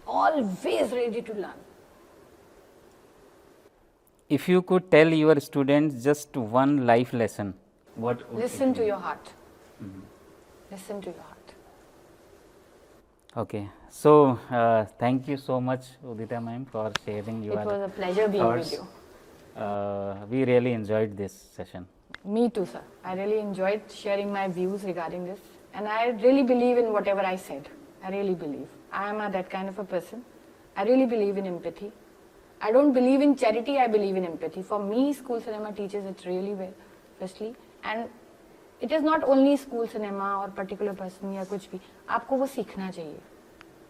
Always ready to learn. If you could tell your students just one life lesson, what would Listen it to be? your heart. Listen to your heart. Okay. So, thank you so much, Udita ma'am, for sharing your It was a pleasure being thoughts. with you. We really enjoyed this session. Me too, sir. I really enjoyed sharing my views regarding this, and I really believe in whatever I said. I really believe. I am that kind of a person. I really believe in empathy. I don't believe in charity, I believe in empathy. For me, school cinema teaches it really well, firstly. And it is not only school cinema or particular person या कुछ भी, आपको वो सीखना चाहिए.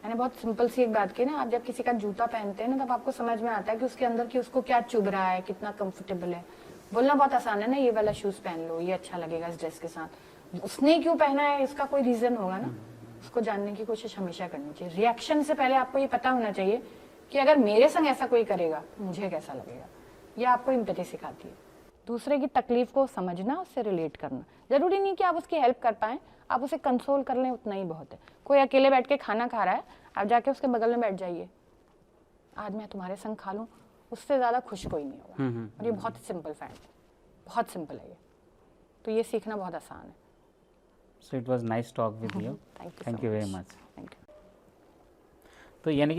मैंने बहुत simple सी एक बात की ना, आप जब किसी का जूता पहनते हैं ना, तब आपको समझ में आता है कि उसके अंदर की उसको क्या चुभ रहा है, कितना कंफर्टेबल है. बोलना बहुत आसान है ना, ये वाला शूज पहन लो, ये अच्छा लगेगा इस ड्रेस के साथ. उसने क्यों पहना है, इसका कोई रीजन होगा ना. उसको जानने की कोशिश हमेशा करनी चाहिए. रिएक्शन से पहले आपको ये पता होना चाहिए कि अगर मेरे संग ऐसा कोई करेगा मुझे कैसा लगेगा. ये आपको एम्पैथी सिखाती है. दूसरे की तकलीफ को समझना, उससे रिलेट करना. जरूरी नहीं कि आप उसकी हेल्प कर पाएं, आप उसे कंसोल कर लें, उतना ही बहुत है. कोई अकेले बैठ के खाना खा रहा है, आप जाके उसके बगल में बैठ जाइए, आज मैं तुम्हारे संग खा लूं, उससे ज़्यादा खुश कोई नहीं होगा. और ये बहुत सिंपल फैक्ट, बहुत सिंपल है ये. तो ये सीखना बहुत आसान है. So it was nice talk with you. Thank you Thank so you very much. much. Thank you. तो यानी